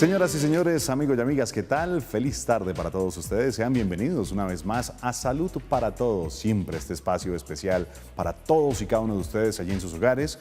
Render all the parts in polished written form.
Señoras y señores, amigos y amigas, ¿qué tal? Feliz tarde para todos ustedes. Sean bienvenidos una vez más a Salud para Todos. Siempre este espacio especial para todos y cada uno de ustedes allí en sus hogares,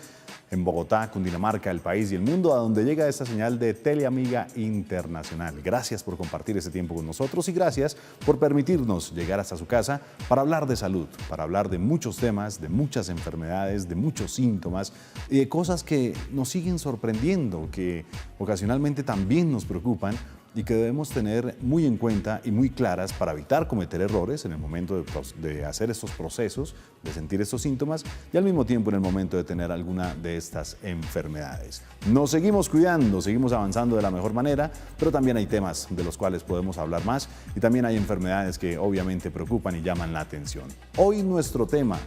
en Bogotá, Cundinamarca, el país y el mundo, a donde llega esta señal de Teleamiga Internacional. Gracias por compartir este tiempo con nosotros y gracias por permitirnos llegar hasta su casa para hablar de salud, para hablar de muchos temas, de muchas enfermedades, de muchos síntomas y de cosas que nos siguen sorprendiendo, que ocasionalmente también nos preocupan y que debemos tener muy en cuenta y muy claras para evitar cometer errores en el momento de hacer estos procesos, de sentir estos síntomas y al mismo tiempo en el momento de tener alguna de estas enfermedades. Nos seguimos cuidando, seguimos avanzando de la mejor manera, pero también hay temas de los cuales podemos hablar más y también hay enfermedades que obviamente preocupan y llaman la atención. Hoy nuestro tema: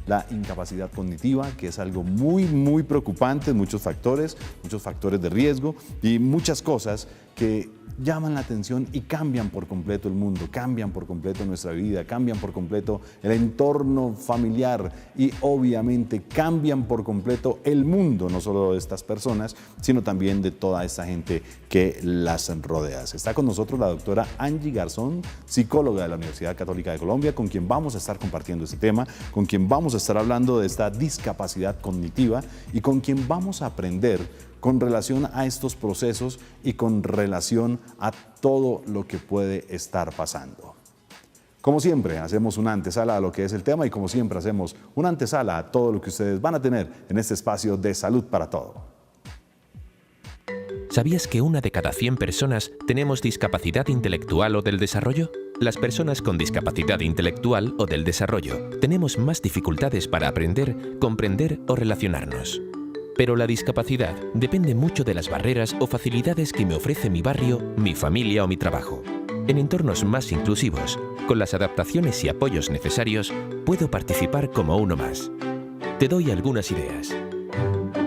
la incapacidad cognitiva, que es algo muy preocupante, muchos factores de riesgo y muchas cosas que llaman la atención y cambian por completo el mundo, cambian por completo nuestra vida, cambian por completo el entorno familiar y obviamente cambian por completo el mundo, no solo de estas personas, sino también de toda esta gente que las rodea. Está con nosotros la doctora Angie Garzón, psicóloga de la Universidad Católica de Colombia, con quien vamos a estar compartiendo este tema, con quien vamos a estar hablando de esta discapacidad cognitiva y con quien vamos a aprender con relación a estos procesos y con relación a todo lo que puede estar pasando. Como siempre, hacemos una antesala a lo que es el tema y como siempre hacemos una antesala a todo lo que ustedes van a tener en este espacio de Salud para Todo. ¿Sabías que 1 de cada 100 personas tenemos discapacidad intelectual o del desarrollo? Las personas con discapacidad intelectual o del desarrollo tenemos más dificultades para aprender, comprender o relacionarnos. Pero la discapacidad depende mucho de las barreras o facilidades que me ofrece mi barrio, mi familia o mi trabajo. En entornos más inclusivos, con las adaptaciones y apoyos necesarios, puedo participar como uno más. Te doy algunas ideas.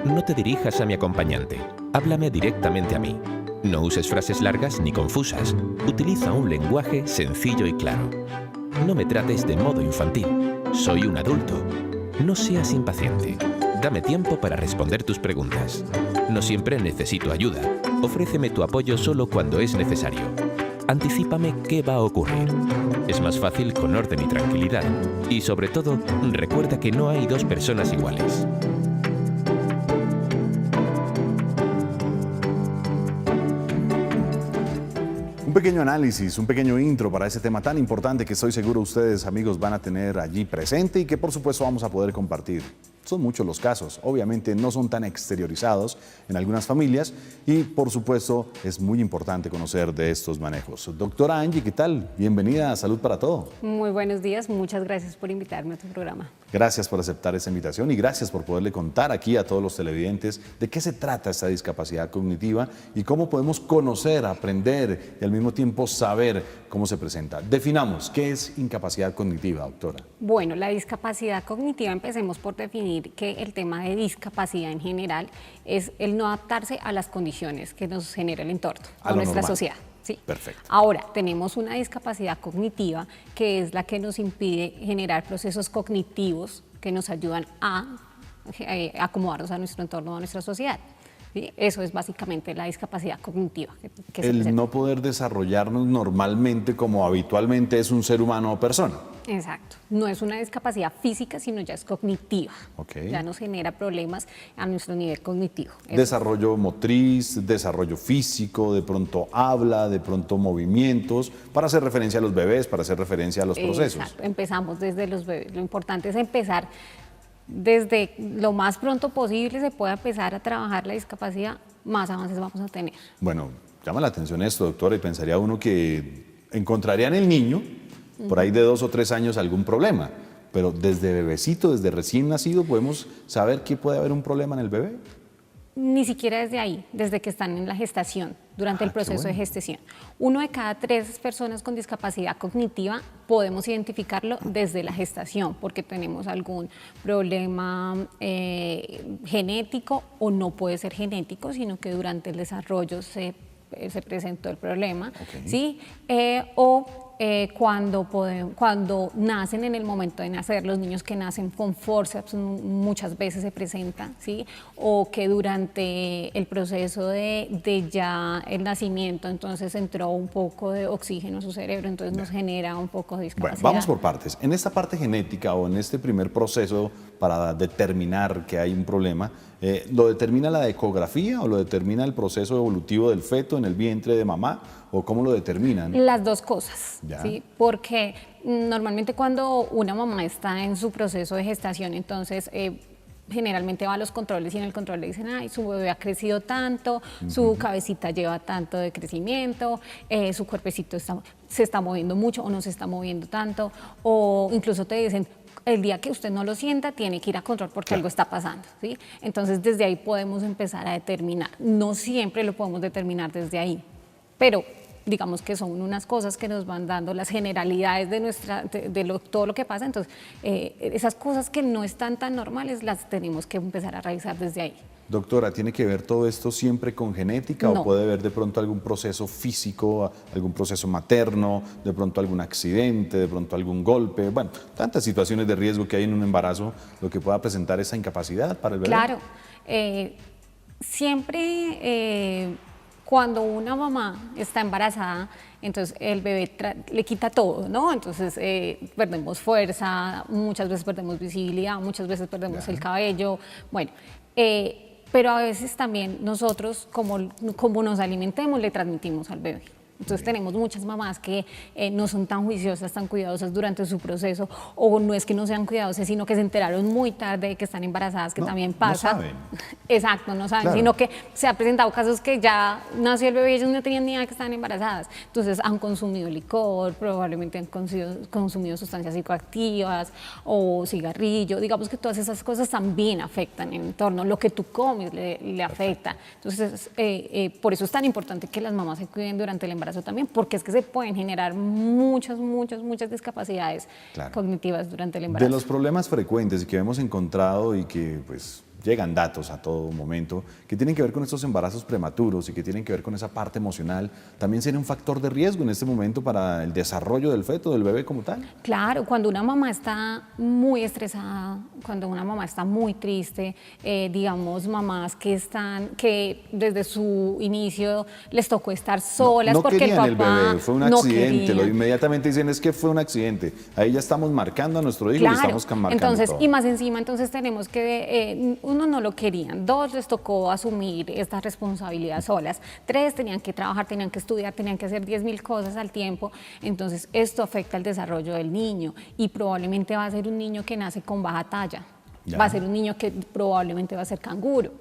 No te dirijas a mi acompañante, háblame directamente a mí. No uses frases largas ni confusas, utiliza un lenguaje sencillo y claro. No me trates de modo infantil, soy un adulto. No seas impaciente. Dame tiempo para responder tus preguntas. No siempre necesito ayuda. Ofréceme tu apoyo solo cuando es necesario. Anticípame qué va a ocurrir. Es más fácil con orden y tranquilidad. Y sobre todo, recuerda que no hay dos personas iguales. Un pequeño análisis, un pequeño intro para ese tema tan importante que estoy seguro ustedes, amigos, van a tener allí presente y que por supuesto vamos a poder compartir. Son muchos los casos, obviamente no son tan exteriorizados en algunas familias y por supuesto es muy importante conocer de estos manejos. Doctora Angie, ¿qué tal? Bienvenida a Salud para Todo. Muy buenos días, muchas gracias por invitarme a tu programa. Gracias por aceptar esta invitación y gracias por poderle contar aquí a todos los televidentes de qué se trata esta discapacidad cognitiva y cómo podemos conocer, aprender y al mismo tiempo saber cómo se presenta. Definamos, ¿qué es incapacidad cognitiva, doctora? Bueno, la discapacidad cognitiva, empecemos por definir que el tema de discapacidad en general es el no adaptarse a las condiciones que nos genera el entorno, a nuestra sociedad. Sí. Perfecto. Ahora, tenemos una discapacidad cognitiva que es la que nos impide generar procesos cognitivos que nos ayudan a acomodarnos a nuestro entorno, a nuestra sociedad. ¿Sí? Eso es básicamente la discapacidad cognitiva. El no poder desarrollarnos normalmente como habitualmente es un ser humano o persona. Exacto. No es una discapacidad física, sino ya es cognitiva. Okay. Ya nos genera problemas a nuestro nivel cognitivo. Desarrollo motriz, desarrollo físico, de pronto habla, de pronto movimientos, para hacer referencia a los bebés, para hacer referencia a los procesos. Exacto. Empezamos desde los bebés. Lo importante es empezar desde lo más pronto posible, se pueda empezar a trabajar la discapacidad, más avances vamos a tener. Bueno, llama la atención esto, doctora, y pensaría uno que encontraría en el niño, por ahí de 2 o 3 años, algún problema, pero desde bebecito, desde recién nacido, podemos saber que puede haber un problema en el bebé. Ni siquiera desde ahí, desde que están en la gestación, durante el proceso de gestación. 1 de cada 3 personas con discapacidad cognitiva podemos identificarlo desde la gestación, porque tenemos algún problema genético o no puede ser genético, sino que durante el desarrollo se presentó el problema, ¿sí? O cuando nacen, en el momento de nacer, los niños que nacen con forceps muchas veces se presentan, ¿sí? O que durante el proceso de ya el nacimiento, entonces entró un poco de oxígeno a su cerebro, entonces nos genera un poco de discapacidad. Bueno, vamos por partes. En esta parte genética o en este primer proceso para determinar que hay un problema, ¿lo determina la ecografía o lo determina el proceso evolutivo del feto en el vientre de mamá? ¿O cómo lo determinan? Las dos cosas, ¿sí? Porque normalmente cuando una mamá está en su proceso de gestación, entonces generalmente va a los controles y en el control le dicen, ay, su bebé ha crecido tanto, su cabecita lleva tanto de crecimiento, su cuerpecito se está moviendo mucho o no se está moviendo tanto, o incluso te dicen, el día que usted no lo sienta, tiene que ir a control porque algo está pasando, ¿sí? Entonces, desde ahí podemos empezar a determinar. No siempre lo podemos determinar desde ahí, pero digamos que son unas cosas que nos van dando las generalidades de todo lo que pasa. Entonces, esas cosas que no están tan normales las tenemos que empezar a revisar desde ahí. Doctora, ¿tiene que ver todo esto siempre con genética No. o puede haber de pronto algún proceso físico, algún proceso materno, de pronto algún accidente, de pronto algún golpe? Bueno, tantas situaciones de riesgo que hay en un embarazo, lo que pueda presentar esa incapacidad para el bebé. Claro, siempre cuando una mamá está embarazada, entonces el bebé le quita todo, ¿no? Entonces perdemos fuerza, muchas veces perdemos visibilidad, muchas veces perdemos el cabello, bueno. Pero a veces también nosotros, como nos alimentemos, le transmitimos al bebé. Entonces tenemos muchas mamás que no son tan juiciosas, tan cuidadosas durante su proceso, o no es que no sean cuidadosas, sino que se enteraron muy tarde de que están embarazadas, que también pasa. No saben. Exacto, no saben, Claro. sino que se ha presentado casos que ya nació el bebé y ellos no tenían ni idea que estaban embarazadas. Entonces han consumido licor, probablemente han consumido sustancias psicoactivas o cigarrillo. Digamos que todas esas cosas también afectan el entorno, lo que tú comes le afecta. Entonces, por eso es tan importante que las mamás se cuiden durante el embarazo también, porque es que se pueden generar muchas discapacidades cognitivas durante el embarazo. De los problemas frecuentes y que hemos encontrado y que pues llegan datos a todo momento, que tienen que ver con estos embarazos prematuros y que tienen que ver con esa parte emocional, ¿también sería un factor de riesgo en este momento para el desarrollo del feto, del bebé como tal? Claro, cuando una mamá está muy estresada, cuando una mamá está muy triste, digamos mamás que desde su inicio les tocó estar solas No porque el querían papá el bebé, fue un no accidente, quería. inmediatamente dicen es que fue un accidente, ahí ya estamos marcando a nuestro hijo y estamos marcando entonces, todo. y más encima, entonces tenemos que, uno, no lo querían, dos, les tocó asumir esta responsabilidad solas, tres, tenían que trabajar, tenían que estudiar, tenían que hacer 10.000 cosas al tiempo, entonces esto afecta el desarrollo del niño y probablemente va a ser un niño que nace con baja talla, va a ser un niño que probablemente va a ser canguro.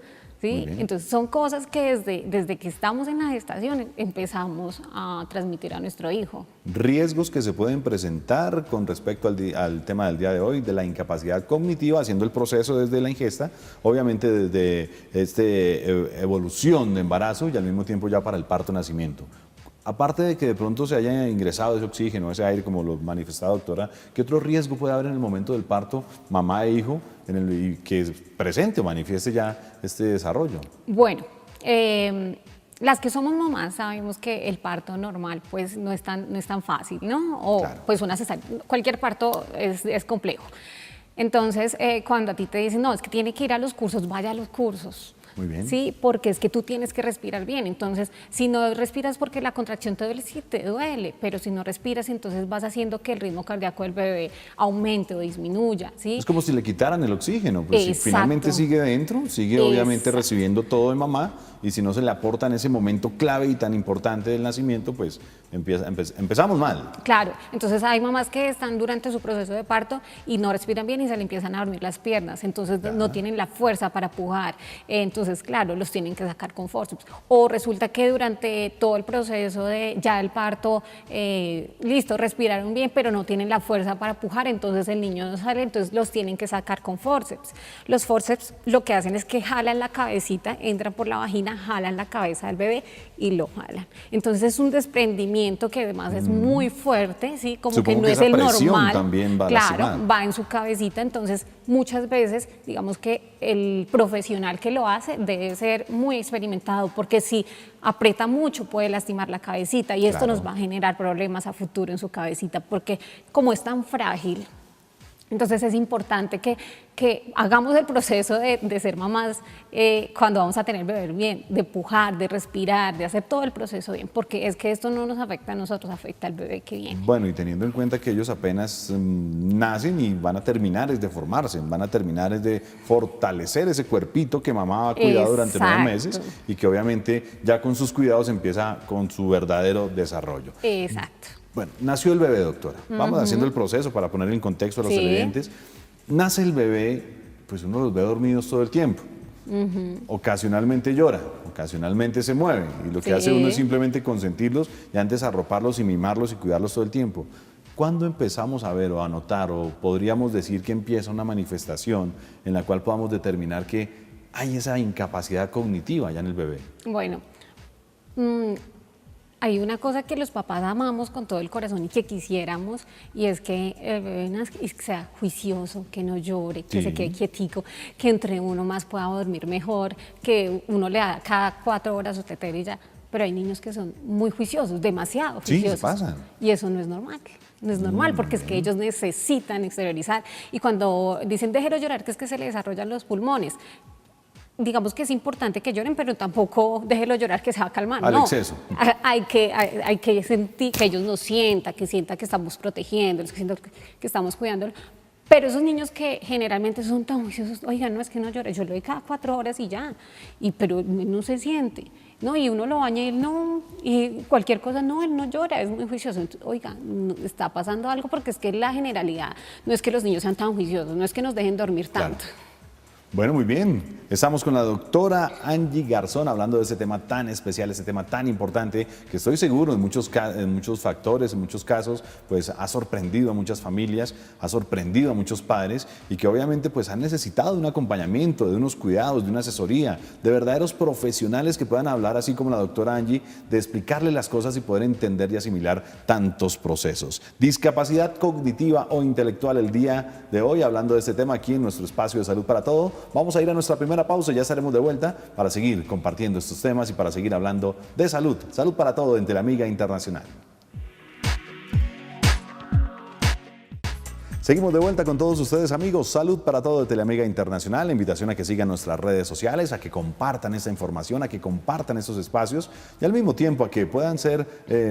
¿Sí? Entonces son cosas que desde que estamos en la gestación empezamos a transmitir a nuestro hijo. Riesgos que se pueden presentar con respecto al tema del día de hoy, de la incapacidad cognitiva, haciendo el proceso desde la ingesta, obviamente desde esta evolución de embarazo y al mismo tiempo ya para el parto-nacimiento. Aparte de que de pronto se haya ingresado ese oxígeno, ese aire, como lo manifestaba doctora, ¿qué otro riesgo puede haber en el momento del parto, mamá e hijo, y que presente o manifieste ya este desarrollo? Bueno, las que somos mamás sabemos que el parto normal pues no es tan fácil, ¿no? O claro. Pues una cesárea, cualquier parto es complejo. Entonces, cuando a ti te dicen, no, es que tiene que ir a los cursos, vaya a los cursos. Muy bien. Sí, porque es que tú tienes que respirar bien. Entonces, si no respiras porque la contracción te duele, sí te duele, pero si no respiras, entonces vas haciendo que el ritmo cardíaco del bebé aumente o disminuya, ¿sí? Es como si le quitaran el oxígeno, pues si finalmente sigue dentro, sigue obviamente recibiendo todo de mamá, y si no se le aporta en ese momento clave y tan importante del nacimiento, pues empezamos mal. Claro, entonces hay mamás que están durante su proceso de parto y no respiran bien y se le empiezan a dormir las piernas, entonces no tienen la fuerza para pujar, entonces claro, los tienen que sacar con forceps. O resulta que durante todo el proceso de ya el parto, listo, respiraron bien, pero no tienen la fuerza para pujar, entonces el niño no sale, entonces los tienen que sacar con forceps. Los forceps lo que hacen es que jalan la cabecita, entran por la vagina, jalan la cabeza del bebé y lo jalan. Entonces es un desprendimiento crecimiento que además es muy fuerte, ¿sí? Como Supongo que no que es esa el presión normal. también va a claro, lastimar. va en su cabecita, entonces muchas veces digamos que el profesional que lo hace debe ser muy experimentado, porque si aprieta mucho puede lastimar la cabecita y esto Claro. nos va a generar problemas a futuro en su cabecita, porque como es tan frágil, entonces es importante que hagamos el proceso de ser mamás cuando vamos a tener bebé bien, de pujar, de respirar, de hacer todo el proceso bien, porque es que esto no nos afecta a nosotros, afecta al bebé que viene. Bueno, y teniendo en cuenta que ellos apenas nacen y van a terminar es de formarse, van a terminar es de fortalecer ese cuerpito que mamá ha cuidado durante 9 meses y que obviamente ya con sus cuidados empieza con su verdadero desarrollo. Exacto. Bueno, nació el bebé, doctora. Vamos haciendo el proceso para poner en contexto a los Sí. televidentes. Nace el bebé, pues uno los ve dormidos todo el tiempo. Ocasionalmente llora, ocasionalmente se mueve y lo que Sí. hace uno es simplemente consentirlos y antes arroparlos y mimarlos y cuidarlos todo el tiempo. ¿Cuándo empezamos a ver o a notar o podríamos decir que empieza una manifestación en la cual podamos determinar que hay esa incapacidad cognitiva ya en el bebé? Bueno, hay una cosa que los papás amamos con todo el corazón y que quisiéramos, y es que el bebé nazca y sea juicioso, que no llore, que Sí. se quede quietico, que entre uno más pueda dormir mejor, que uno le da cada 4 horas su tetero y ya. Pero hay niños que son muy juiciosos, demasiado Sí, se juiciosos. pasan. Y eso no es normal. No es normal porque es que ellos necesitan exteriorizar. Y cuando dicen déjelo llorar, que es que se le desarrollan los pulmones. Digamos que es importante que lloren, pero tampoco déjelo llorar que se va a calmar. Al no. exceso. Hay que sentir, que ellos nos sientan, que sientan que estamos protegiéndolos, que sientan que estamos cuidándolos. Pero esos niños que generalmente son tan juiciosos, oigan, no es que no llore, yo lo doy cada 4 horas y ya, pero no se siente, ¿no? Y uno lo baña y él no, y cualquier cosa, no, él no llora, es muy juicioso. Entonces, oiga, está pasando algo porque es que la generalidad, no es que los niños sean tan juiciosos, no es que nos dejen dormir tanto. Claro. Bueno, muy bien. Estamos con la doctora Angie Garzón hablando de ese tema tan especial, ese tema tan importante que estoy seguro en muchos factores, en muchos casos, pues ha sorprendido a muchas familias, ha sorprendido a muchos padres y que obviamente pues han necesitado de un acompañamiento, de unos cuidados, de una asesoría, de verdaderos profesionales que puedan hablar así como la doctora Angie, de explicarle las cosas y poder entender y asimilar tantos procesos. Discapacidad cognitiva o intelectual el día de hoy, hablando de este tema aquí en nuestro espacio de Salud para Todo. Vamos a ir a nuestra primera pausa y ya estaremos de vuelta para seguir compartiendo estos temas y para seguir hablando de salud. Salud para Todo en Teleamiga Internacional. Seguimos de vuelta con todos ustedes, amigos. Salud para Todo de Teleamiga Internacional. La invitación a que sigan nuestras redes sociales, a que compartan esta información, a que compartan estos espacios y al mismo tiempo a que puedan ser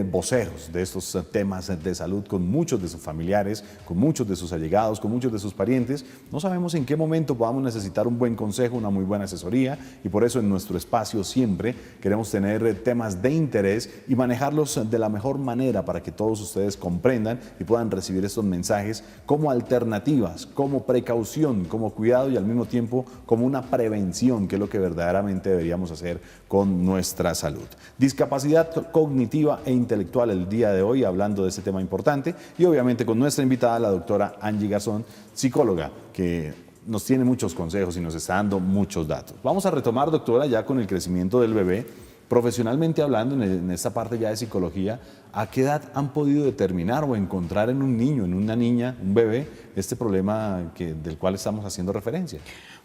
voceros de estos temas de salud con muchos de sus familiares, con muchos de sus allegados, con muchos de sus parientes. No sabemos en qué momento podamos necesitar un buen consejo, una muy buena asesoría y por eso en nuestro espacio siempre queremos tener temas de interés y manejarlos de la mejor manera para que todos ustedes comprendan y puedan recibir estos mensajes como alternativas, como precaución, como cuidado y al mismo tiempo como una prevención, que es lo que verdaderamente deberíamos hacer con nuestra salud. Discapacidad cognitiva e intelectual el día de hoy, hablando de este tema importante y obviamente con nuestra invitada, la doctora Angie Garzón, psicóloga, que nos tiene muchos consejos y nos está dando muchos datos. Vamos a retomar, doctora, ya con el crecimiento del bebé. Profesionalmente hablando, en esta parte ya de psicología, ¿a qué edad han podido determinar o encontrar en un niño, en una niña, un bebé, este problema del cual estamos haciendo referencia?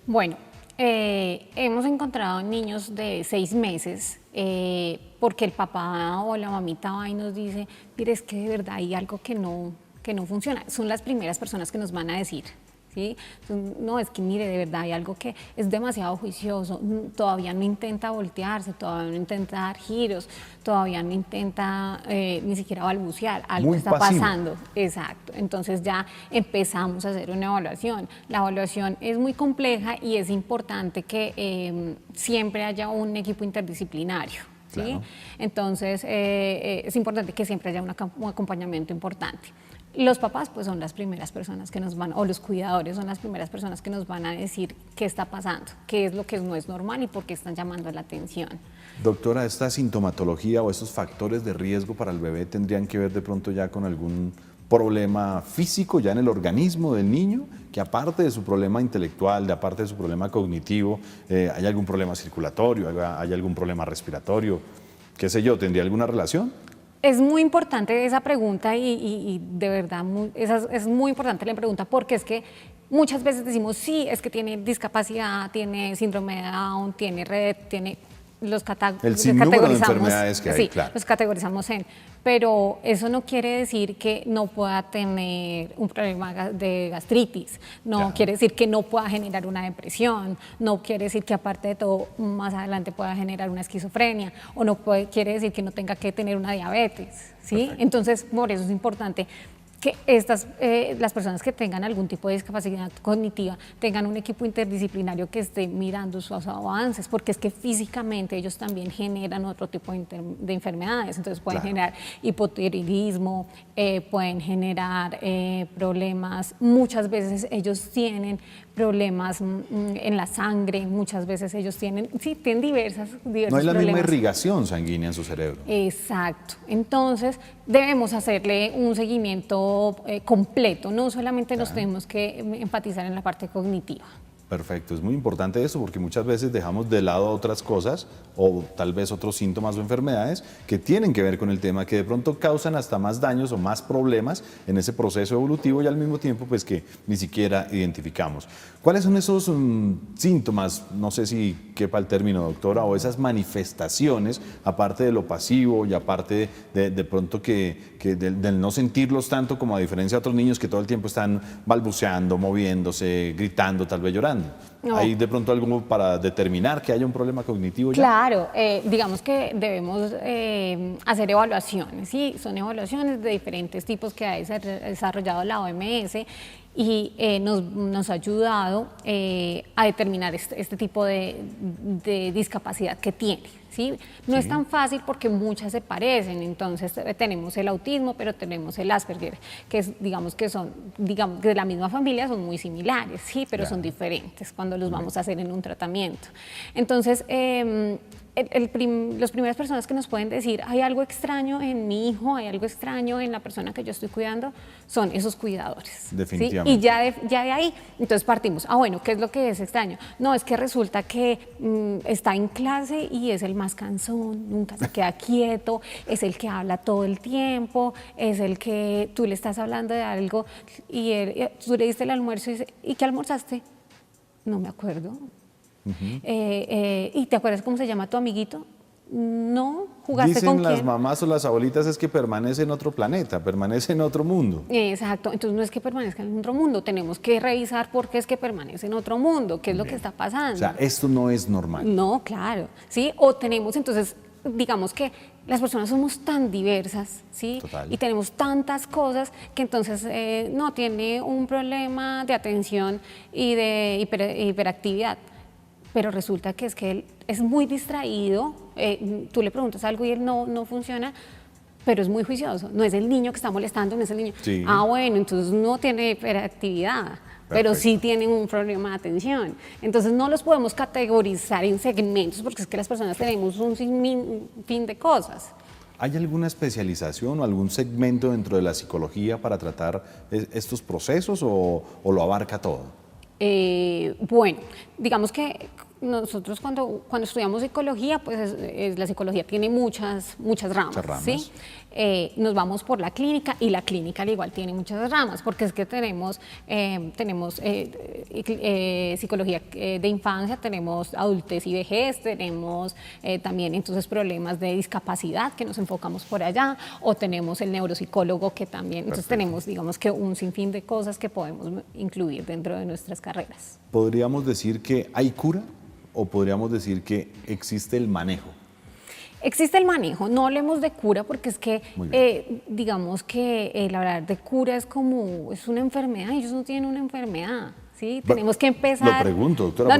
Bueno, hemos encontrado niños de 6 meses porque el papá o la mamita va y nos dice, mire, es que de verdad hay algo que no funciona. Son las primeras personas que nos van a decir. ¿Sí? No, es que mire, de verdad hay algo que es demasiado juicioso, todavía no intenta voltearse, todavía no intenta dar giros, todavía no intenta ni siquiera balbucear, algo Muy está pasivo. pasando. Exacto, entonces ya empezamos a hacer una evaluación. La evaluación es muy compleja y es importante que siempre haya un equipo interdisciplinario. ¿Sí? Claro. Entonces, es importante que siempre haya un acompañamiento importante. Los papás pues son las primeras personas que nos van, o los cuidadores son las primeras personas que nos van a decir qué está pasando, qué es lo que no es normal y por qué están llamando la atención. Doctora, ¿esta sintomatología o estos factores de riesgo para el bebé tendrían que ver de pronto ya con algún problema físico ya en el organismo del niño? Que aparte de su problema intelectual, de aparte de su problema cognitivo, ¿hay algún problema circulatorio, hay algún problema respiratorio? ¿Qué sé yo? ¿Tendría alguna relación? Es muy importante esa pregunta y de verdad es muy importante la pregunta porque es que muchas veces decimos, sí, es que tiene discapacidad, tiene síndrome de Down, tiene Red, tiene el sinnúmero de enfermedades que hay, sí, claro. los categorizamos pero eso no quiere decir que no pueda tener un problema de gastritis, no Claro. quiere decir que no pueda generar una depresión, no quiere decir que aparte de todo más adelante pueda generar una esquizofrenia o quiere decir que no tenga que tener una diabetes, ¿sí? Perfecto. Entonces, por eso es importante que las personas que tengan algún tipo de discapacidad cognitiva tengan un equipo interdisciplinario que esté mirando sus avances, porque es que físicamente ellos también generan otro tipo de enfermedades, entonces pueden generar hipotiroidismo, pueden generar problemas, muchas veces ellos tienen problemas en la sangre, muchas veces ellos tienen diversos No hay la problemas. misma irrigación sanguínea en su cerebro. Exacto. Entonces, debemos hacerle un seguimiento completo, no solamente nos tenemos que enfatizar en la parte cognitiva. Perfecto, es muy importante eso porque muchas veces dejamos de lado otras cosas o tal vez otros síntomas o enfermedades que tienen que ver con el tema, que de pronto causan hasta más daños o más problemas en ese proceso evolutivo y al mismo tiempo pues que ni siquiera identificamos. ¿Cuáles son esos síntomas, no sé si quepa el término doctora, o esas manifestaciones, aparte de lo pasivo y aparte de pronto del no sentirlos tanto como a diferencia de otros niños que todo el tiempo están balbuceando, moviéndose, gritando, tal vez llorando? No. ¿Hay de pronto algo para determinar que haya un problema cognitivo ya? Claro, digamos que debemos hacer evaluaciones, ¿sí? Son evaluaciones de diferentes tipos que ha desarrollado la OMS y nos ha ayudado a determinar este tipo de discapacidad que tiene. ¿Sí? No es tan fácil porque muchas se parecen, entonces tenemos el autismo, pero tenemos el Asperger, que digamos que de la misma familia, son muy similares, ¿sí? Pero son diferentes cuando los vamos a hacer en un tratamiento. Entonces, las primeras personas que nos pueden decir hay algo extraño en mi hijo, hay algo extraño en la persona que yo estoy cuidando, son esos cuidadores. Definitivamente. ¿Sí? Y ya de ahí, entonces partimos, bueno, ¿qué es lo que es extraño? No, es que resulta que está en clase y es el más cansón, nunca se queda quieto, es el que habla todo el tiempo, es el que tú le estás hablando de algo y tú le diste el almuerzo y dice, ¿y qué almorzaste? No me acuerdo. ¿Y te acuerdas cómo se llama tu amiguito? No, ¿jugaste Dicen con quién? las mamás o las abuelitas es que permanece en otro planeta, permanece en otro mundo. Exacto, entonces no es que permanezca en otro mundo, tenemos que revisar por qué es que permanece en otro mundo, qué es lo que está pasando. O sea, esto no es normal. No, claro, ¿sí? O tenemos entonces, digamos que las personas somos tan diversas, ¿sí? Total. Y tenemos tantas cosas que entonces no tiene un problema de atención y de hiperactividad. Pero resulta que es que él es muy distraído, tú le preguntas algo y él no funciona, pero es muy juicioso, no es el niño que está molestando, no es el niño. Sí. Bueno, entonces no tiene hiperactividad, pero sí tienen un problema de atención. Entonces no los podemos categorizar en segmentos porque es que las personas tenemos un sinfín de cosas. ¿Hay alguna especialización o algún segmento dentro de la psicología para tratar estos procesos o lo abarca todo? Bueno, digamos que nosotros cuando estudiamos psicología, pues la psicología tiene muchas ramas, ¿sí? Nos vamos por la clínica y la clínica al igual tiene muchas ramas, porque es que tenemos psicología de infancia, tenemos adultez y vejez, tenemos también entonces problemas de discapacidad que nos enfocamos por allá, o tenemos el neuropsicólogo que también, entonces tenemos digamos que un sinfín de cosas que podemos incluir dentro de nuestras carreras. ¿Podríamos decir que hay cura o podríamos decir que existe el manejo? Existe el manejo, no hablemos de cura porque es que digamos que el hablar de cura es es una enfermedad, ellos no tienen una enfermedad, ¿sí? Tenemos que empezar... Lo pregunto, doctora.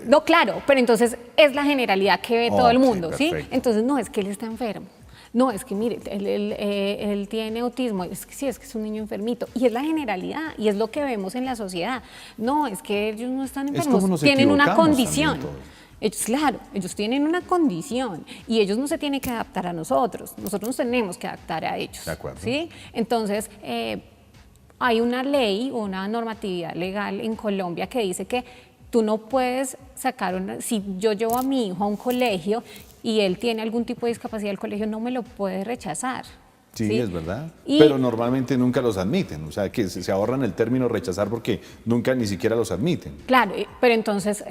No, claro, pero entonces es la generalidad que ve todo el mundo, ¿sí? Perfecto. Entonces no es que él está enfermo. No, es que mire, él tiene autismo, es que sí, es que es un niño enfermito, y es la generalidad, y es lo que vemos en la sociedad. No, es que ellos no están enfermos, tienen una condición. Ellos tienen una condición y ellos no se tienen que adaptar a nosotros nos tenemos que adaptar a ellos. De acuerdo. ¿Sí? Entonces, hay una ley, una normatividad legal en Colombia que dice que tú no puedes sacar si yo llevo a mi hijo a un colegio y él tiene algún tipo de discapacidad, el colegio no me lo puede rechazar. Sí, es verdad. Y, pero normalmente nunca los admiten, o sea, que se ahorran el término rechazar porque nunca ni siquiera los admiten. claro, pero entonces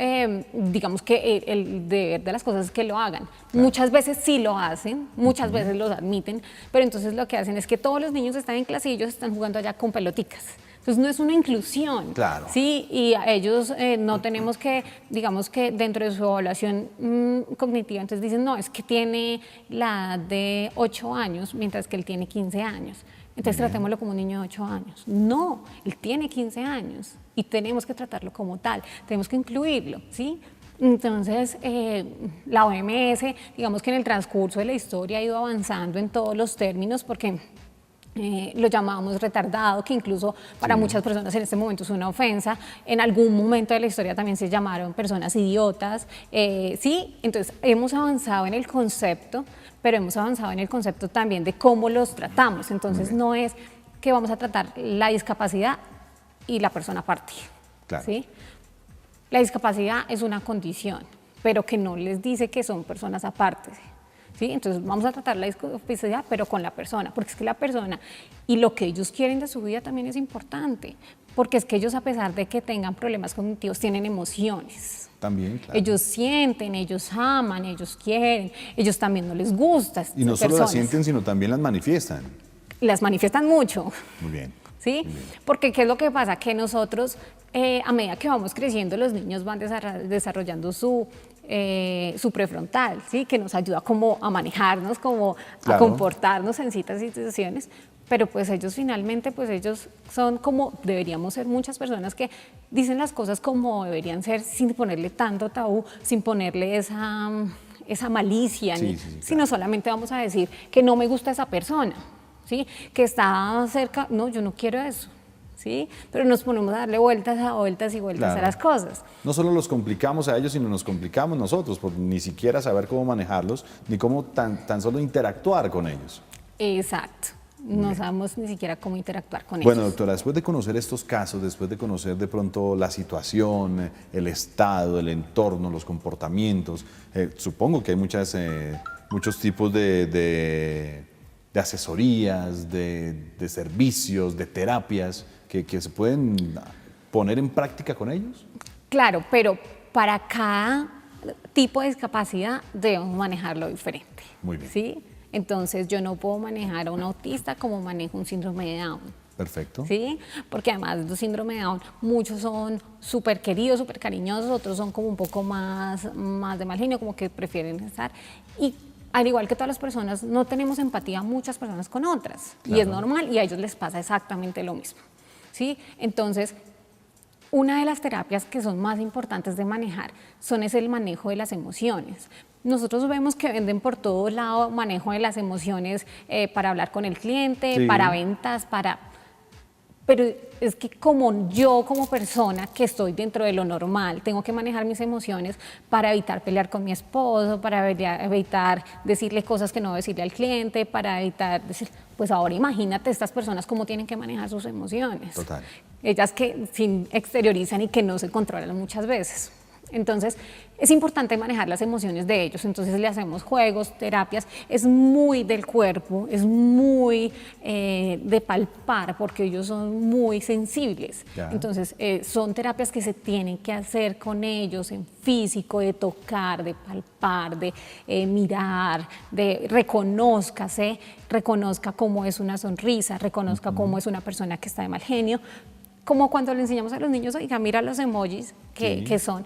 digamos que el deber de las cosas es que lo hagan. Claro. Muchas veces sí lo hacen, muchas veces los admiten, pero entonces lo que hacen es que todos los niños están en clase y ellos están jugando allá con peloticas. Entonces no es una inclusión, Claro. ¿sí? Y a ellos no tenemos que, digamos que dentro de su evaluación cognitiva, entonces dicen, no, es que tiene la edad de 8 años, mientras que él tiene 15 años. Entonces tratémoslo como un niño de 8 años. No, él tiene 15 años y tenemos que tratarlo como tal, tenemos que incluirlo, ¿sí? Entonces, la OMS, digamos que en el transcurso de la historia ha ido avanzando en todos los términos porque lo llamábamos retardado, que incluso para muchas personas en este momento es una ofensa. En algún momento de la historia también se llamaron personas idiotas. Sí, entonces hemos avanzado en el concepto, pero hemos avanzado en el concepto también de cómo los tratamos. Entonces no es que vamos a tratar la discapacidad y la persona aparte. Claro. ¿Sí? La discapacidad es una condición, pero que no les dice que son personas aparte. ¿Sí? Entonces vamos a tratar la discapacidad, pero con la persona, porque es que la persona y lo que ellos quieren de su vida también es importante, porque es que ellos, a pesar de que tengan problemas cognitivos, tienen emociones. También, claro. Ellos sienten, ellos aman, ellos quieren, ellos también no les gusta. Y no solo las sienten, sino también las manifiestan. Las manifiestan mucho. Muy bien. ¿Sí? Muy bien. Porque ¿qué es lo que pasa? Que nosotros, a medida que vamos creciendo, los niños van desarrollando su prefrontal, ¿sí? Que nos ayuda como a manejarnos, como Claro. a comportarnos en ciertas situaciones, pero pues ellos finalmente, pues ellos son como deberíamos ser muchas personas que dicen las cosas como deberían ser, sin ponerle tanto tabú, sin ponerle esa malicia, Sí, sino solamente vamos a decir que no me gusta esa persona, ¿sí? Que está cerca, no, yo no quiero eso. ¿Sí? Pero nos ponemos a darle vueltas y vueltas Claro. a las cosas. No solo los complicamos a ellos, sino nos complicamos nosotros por ni siquiera saber cómo manejarlos, ni cómo tan solo interactuar con ellos. Exacto. No sabemos ni siquiera cómo interactuar con Bueno, ellos. doctora, después de conocer estos casos, después de conocer de pronto la situación, el estado, el entorno, los comportamientos, supongo que hay muchos tipos de asesorías, de servicios, de terapias que se pueden poner en práctica con ellos. Claro, pero para cada tipo de discapacidad debemos manejarlo diferente. Muy bien. ¿Sí? Entonces yo no puedo manejar a un autista como manejo un síndrome de Down. Perfecto. ¿Sí? Porque además del síndrome de Down, muchos son súper queridos, súper cariñosos, otros son como un poco más de mal genio, como que prefieren estar. Y al igual que todas las personas, no tenemos empatía muchas personas con otras. Claro. Y es normal, y a ellos les pasa exactamente lo mismo. ¿Sí? Entonces, una de las terapias que son más importantes de manejar es el manejo de las emociones. Nosotros vemos que venden por todo lado manejo de las emociones para hablar con el cliente, Sí. para ventas, pero es que como yo, como persona que estoy dentro de lo normal, tengo que manejar mis emociones para evitar pelear con mi esposo, para evitar decirle cosas que no decirle al cliente, para evitar decir, pues ahora imagínate estas personas cómo tienen que manejar sus emociones. Total. Ellas que sin exteriorizan y que no se controlan muchas veces. Entonces, es importante manejar las emociones de ellos. Entonces, le hacemos juegos, terapias. Es muy del cuerpo, es muy de palpar, porque ellos son muy sensibles. Ya. Entonces, son terapias que se tienen que hacer con ellos en físico, de tocar, de palpar, de mirar, de reconozca cómo es una sonrisa, reconozca cómo es una persona que está de mal genio. Como cuando le enseñamos a los niños, oiga, mira los emojis que son,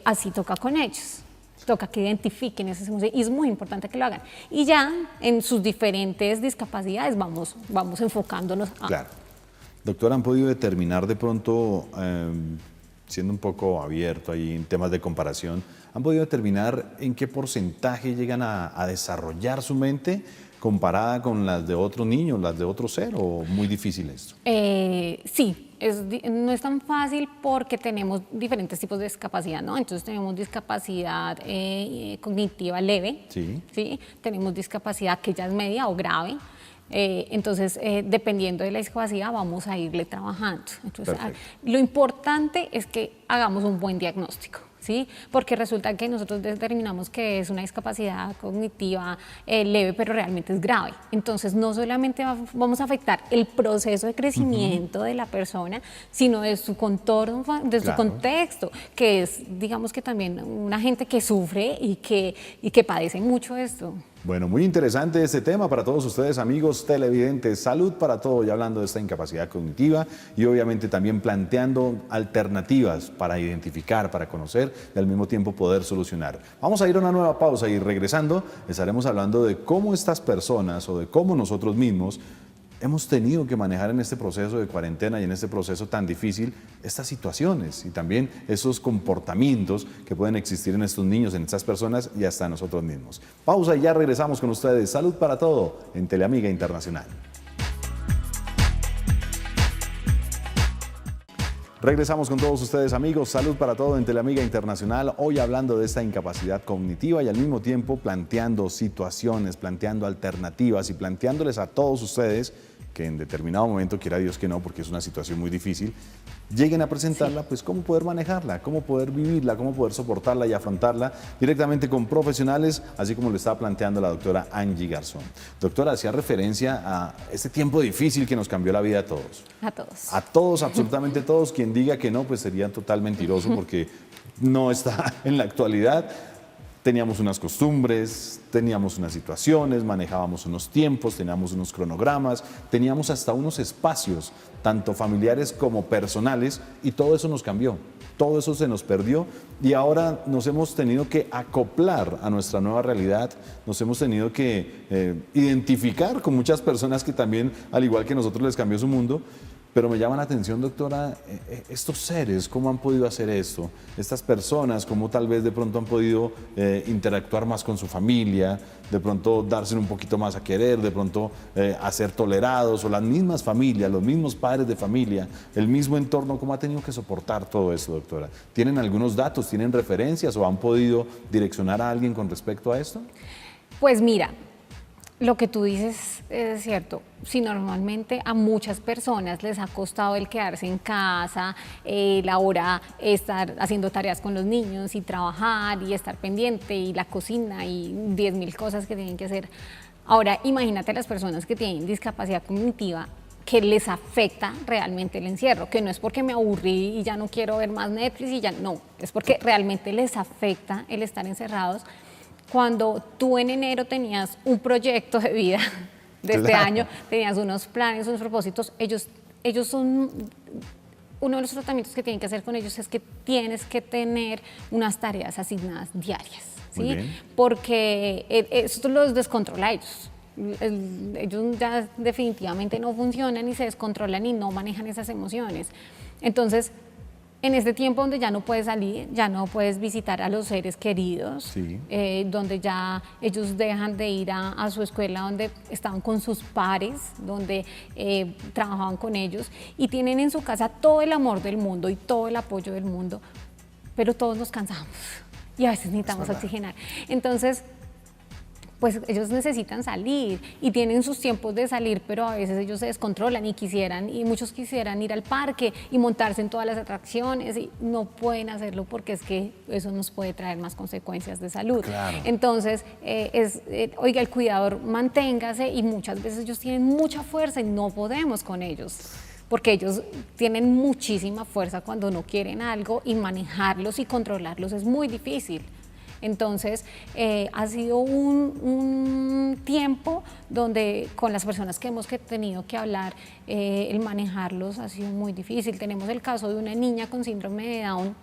así toca con ellos. Toca que identifiquen esas emociones y es muy importante que lo hagan. Y ya en sus diferentes discapacidades vamos enfocándonos a... Claro. Doctora, ¿han podido determinar de pronto, siendo un poco abierto ahí en temas de comparación, han podido determinar en qué porcentaje llegan a desarrollar su mente comparada con las de otros niños, las de otro ser, o muy difícil esto? Sí, no es tan fácil porque tenemos diferentes tipos de discapacidad, ¿no? Entonces tenemos discapacidad cognitiva leve, Sí. ¿sí? Tenemos discapacidad que ya es media o grave. Entonces, dependiendo de la discapacidad, vamos a irle trabajando. Entonces, Perfecto. lo importante es que hagamos un buen diagnóstico. ¿sí? Porque resulta que nosotros determinamos que es una discapacidad cognitiva leve, pero realmente es grave. Entonces, no solamente vamos a afectar el proceso de crecimiento de la persona, sino de su contorno, de su contexto, que es, digamos que también una gente que sufre y que padece mucho esto. Bueno, muy interesante este tema para todos ustedes, amigos televidentes. Salud para todo, y hablando de esta incapacidad cognitiva y obviamente también planteando alternativas para identificar, para conocer y al mismo tiempo poder solucionar. Vamos a ir a una nueva pausa y regresando estaremos hablando de cómo estas personas o de cómo nosotros mismos hemos tenido que manejar en este proceso de cuarentena y en este proceso tan difícil estas situaciones y también esos comportamientos que pueden existir en estos niños, en estas personas y hasta nosotros mismos. Pausa y ya regresamos con ustedes. Salud para todo en Teleamiga Internacional. Regresamos con todos ustedes, amigos. Salud para todo en Teleamiga Internacional. Hoy hablando de esta incapacidad cognitiva y al mismo tiempo planteando situaciones, planteando alternativas y planteándoles a todos ustedes que en determinado momento, quiera Dios que no, porque es una situación muy difícil, lleguen a presentarla, pues cómo poder manejarla, cómo poder vivirla, cómo poder soportarla y afrontarla directamente con profesionales, así como lo estaba planteando la doctora Angie Garzón. Doctora, hacía referencia a este tiempo difícil que nos cambió la vida a todos. A todos. A todos, absolutamente todos. Quien diga que no, pues sería total mentiroso porque no está en la actualidad. Teníamos unas costumbres, teníamos unas situaciones, manejábamos unos tiempos, teníamos unos cronogramas, teníamos hasta unos espacios, tanto familiares como personales, y todo eso nos cambió, todo eso se nos perdió y ahora nos hemos tenido que acoplar a nuestra nueva realidad, nos hemos tenido que identificar con muchas personas que también, al igual que nosotros, les cambió su mundo. Pero me llama la atención, doctora, estos seres, ¿cómo han podido hacer esto? Estas personas, ¿cómo tal vez de pronto han podido interactuar más con su familia, de pronto darse un poquito más a querer, de pronto a ser tolerados, o las mismas familias, los mismos padres de familia, el mismo entorno, ¿cómo ha tenido que soportar todo eso, doctora? ¿Tienen algunos datos, tienen referencias o han podido direccionar a alguien con respecto a esto? Pues mira, lo que tú dices es cierto. Si normalmente a muchas personas les ha costado el quedarse en casa, la hora estar haciendo tareas con los niños y trabajar y estar pendiente y la cocina y 10.000 cosas que tienen que hacer. Ahora imagínate a las personas que tienen discapacidad cognitiva, que les afecta realmente el encierro, que no es porque me aburrí y ya no quiero ver más Netflix y ya no, es porque realmente les afecta el estar encerrados. Cuando tú en enero tenías un proyecto de vida de este año, tenías unos planes, unos propósitos, ellos son, uno de los tratamientos que tienen que hacer con ellos es que tienes que tener unas tareas asignadas diarias, ¿sí? Porque esto los descontrola a ellos. Ellos ya definitivamente no funcionan y se descontrolan y no manejan esas emociones. Entonces, en este tiempo donde ya no puedes salir, ya no puedes visitar a los seres queridos, donde ya ellos dejan de ir a su escuela donde estaban con sus pares, donde trabajaban con ellos y tienen en su casa todo el amor del mundo y todo el apoyo del mundo, pero todos nos cansamos y a veces necesitamos oxigenar. Entonces, pues ellos necesitan salir y tienen sus tiempos de salir, pero a veces ellos se descontrolan y muchos quisieran ir al parque y montarse en todas las atracciones y no pueden hacerlo porque es que eso nos puede traer más consecuencias de salud. Claro. Entonces, oiga, el cuidador manténgase y muchas veces ellos tienen mucha fuerza y no podemos con ellos. Porque ellos tienen muchísima fuerza cuando no quieren algo y manejarlos y controlarlos es muy difícil. Entonces, ha sido un tiempo donde con las personas que hemos tenido que hablar, el manejarlos ha sido muy difícil. Tenemos el caso de una niña con síndrome de Down,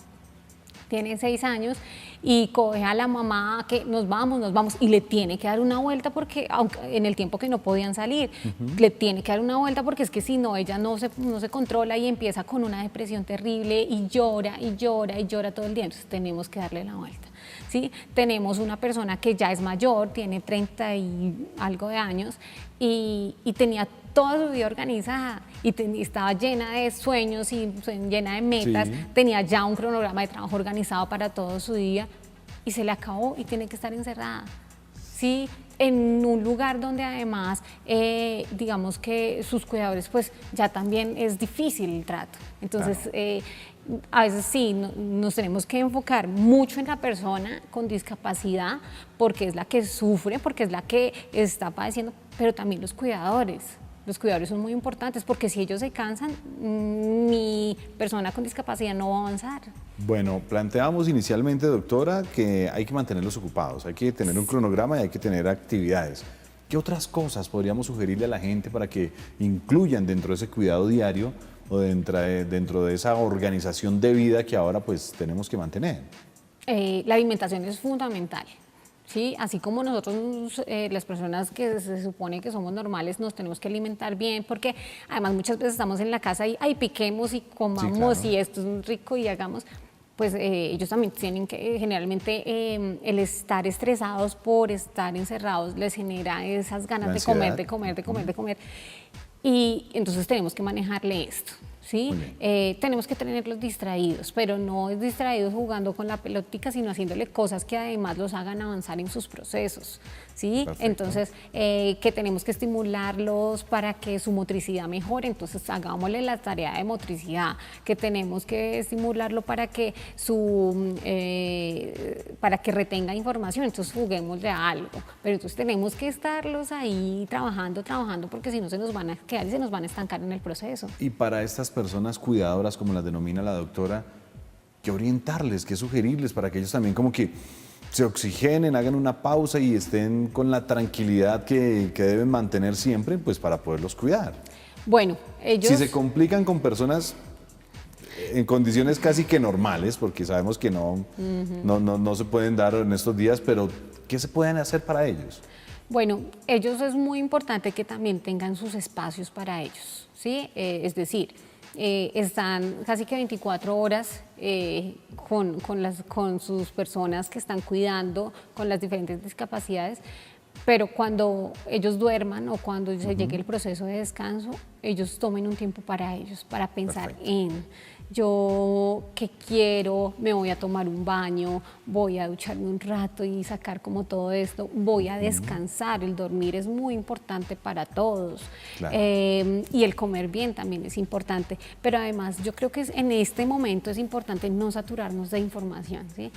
tiene 6 años y coge a la mamá que nos vamos y le tiene que dar una vuelta porque aunque en el tiempo que no podían salir, le tiene que dar una vuelta porque es que si no, ella no se controla y empieza con una depresión terrible y llora y llora y llora todo el día. Entonces tenemos que darle la vuelta. ¿Sí? Tenemos una persona que ya es mayor, tiene 30 y algo de años y tenía toda su vida organizada y estaba llena de sueños y llena de metas, tenía ya un cronograma de trabajo organizado para todo su día y se le acabó y tiene que estar encerrada. ¿Sí? en un lugar donde además, digamos que sus cuidadores, pues ya también es difícil el trato. Entonces, a veces sí, nos tenemos que enfocar mucho en la persona con discapacidad, porque es la que sufre, porque es la que está padeciendo, pero también los cuidadores. Los cuidadores son muy importantes, porque si ellos se cansan, mi persona con discapacidad no va a avanzar. Bueno, planteábamos inicialmente, doctora, que hay que mantenerlos ocupados, hay que tener un cronograma y hay que tener actividades. ¿Qué otras cosas podríamos sugerirle a la gente para que incluyan dentro de ese cuidado diario o dentro de esa organización de vida que ahora pues tenemos que mantener? La alimentación es fundamental. Sí, así como nosotros, las personas que se supone que somos normales, nos tenemos que alimentar bien, porque además muchas veces estamos en la casa y ay, piquemos y comamos, sí, claro, y esto es rico y hagamos. Pues ellos también tienen que, generalmente el estar estresados por estar encerrados les genera esas ganas de comer, de comer, de comer, de comer. Y entonces tenemos que manejarle esto. ¿Sí? Tenemos que tenerlos distraídos, pero no es distraídos jugando con la pelotica, sino haciéndole cosas que además los hagan avanzar en sus procesos. ¿Sí? Entonces, que tenemos que estimularlos para que su motricidad mejore, entonces hagámosle la tarea de motricidad, que tenemos que estimularlo para que para que retenga información, entonces juguémosle a algo, pero entonces tenemos que estarlos ahí trabajando, porque si no se nos van a quedar y se nos van a estancar en el proceso. Y para estas personas cuidadoras, como las denomina la doctora, ¿qué orientarles, qué sugerirles para que ellos también como que se oxigenen, hagan una pausa y estén con la tranquilidad que deben mantener siempre, pues para poderlos cuidar? Bueno, ellos... Si se complican con personas en condiciones casi que normales, porque sabemos que no se pueden dar en estos días, pero ¿qué se pueden hacer para ellos? Bueno, ellos es muy importante que también tengan sus espacios para ellos, ¿sí? Es decir, están casi que 24 horas con sus personas que están cuidando con las diferentes discapacidades, pero cuando ellos duerman o cuando se llegue el proceso de descanso, ellos tomen un tiempo para ellos, para pensar en yo qué quiero, me voy a tomar un baño, voy a ducharme un rato y sacar como todo esto, voy a descansar, el dormir es muy importante para todos, claro. Y el comer bien también es importante, pero además yo creo que en este momento es importante no saturarnos de información, ¿sí?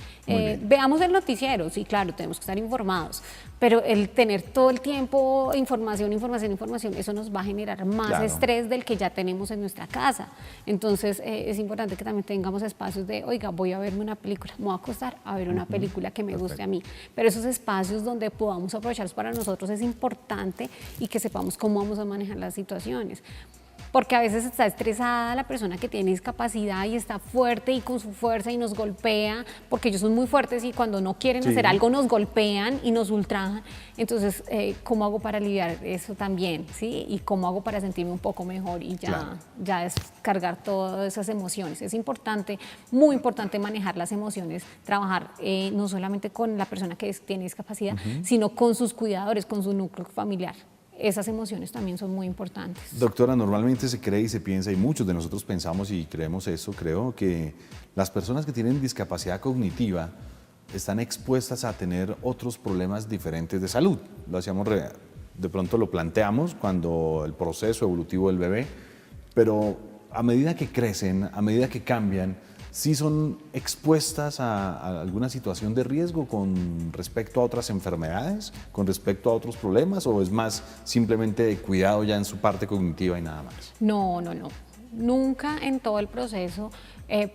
Veamos el noticiero, sí, claro, tenemos que estar informados, pero el tener todo el tiempo información, eso nos va a generar más estrés del que ya tenemos en nuestra casa. Entonces es importante que también tengamos espacios de, oiga, voy a verme una película, me voy a acostar a ver una película que me guste a mí. Pero esos espacios donde podamos aprovecharlos para nosotros es importante y que sepamos cómo vamos a manejar las situaciones. Porque a veces está estresada la persona que tiene discapacidad y está fuerte y con su fuerza y nos golpea, porque ellos son muy fuertes y cuando no quieren hacer algo nos golpean y nos ultrajan. Entonces, ¿cómo hago para aliviar eso también? ¿Sí? Y cómo hago para sentirme un poco mejor y ya descargar todas esas emociones. Es importante, muy importante manejar las emociones, trabajar no solamente con la persona que tiene discapacidad, sino con sus cuidadores, con su núcleo familiar. Esas emociones también son muy importantes. Doctora, normalmente se cree y se piensa, y muchos de nosotros pensamos y creemos eso, creo que las personas que tienen discapacidad cognitiva están expuestas a tener otros problemas diferentes de salud. De pronto lo planteamos cuando el proceso evolutivo del bebé, pero a medida que crecen, a medida que cambian, ¿sí son expuestas a alguna situación de riesgo con respecto a otras enfermedades, con respecto a otros problemas, o es más simplemente cuidado ya en su parte cognitiva y nada más? No. Nunca en todo el proceso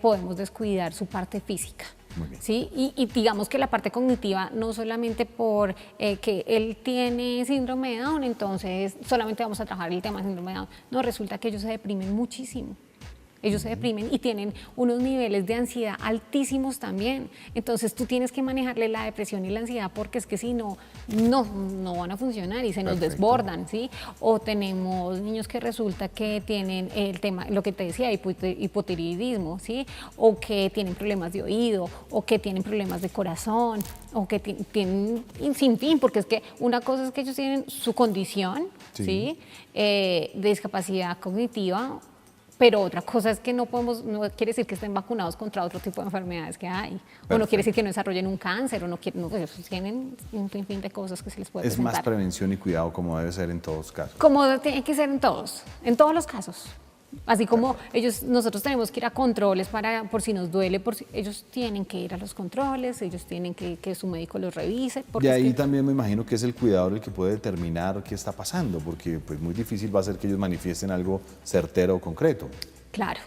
podemos descuidar su parte física. ¿Sí? Y digamos que la parte cognitiva, no solamente por que él tiene síndrome de Down, entonces solamente vamos a trabajar el tema de síndrome de Down. No, resulta que ellos se deprimen muchísimo. Ellos se deprimen y tienen unos niveles de ansiedad altísimos también. Entonces tú tienes que manejarle la depresión y la ansiedad, porque es que si no van a funcionar y se nos desbordan, ¿sí? O tenemos niños que resulta que tienen el tema, lo que te decía, hipotiroidismo, ¿sí? O que tienen problemas de oído, o que tienen problemas de corazón, o que tienen sin fin, porque es que una cosa es que ellos tienen su condición, ¿sí? De discapacidad cognitiva, Pero otra cosa es que no quiere decir que estén vacunados contra otro tipo de enfermedades que hay. Perfecto. O no quiere decir que no desarrollen un cáncer, o no, ellos tienen un sinfín de cosas que se les puede Es presentar. más prevención y cuidado como debe ser en todos casos. Como tiene que ser en todos los casos. Así como nosotros tenemos que ir a controles por si nos duele, ellos tienen que ir a los controles, ellos tienen que su médico los revise. Y ahí también me imagino que es el cuidador el que puede determinar qué está pasando, porque pues muy difícil va a ser que ellos manifiesten algo certero o concreto. Claro,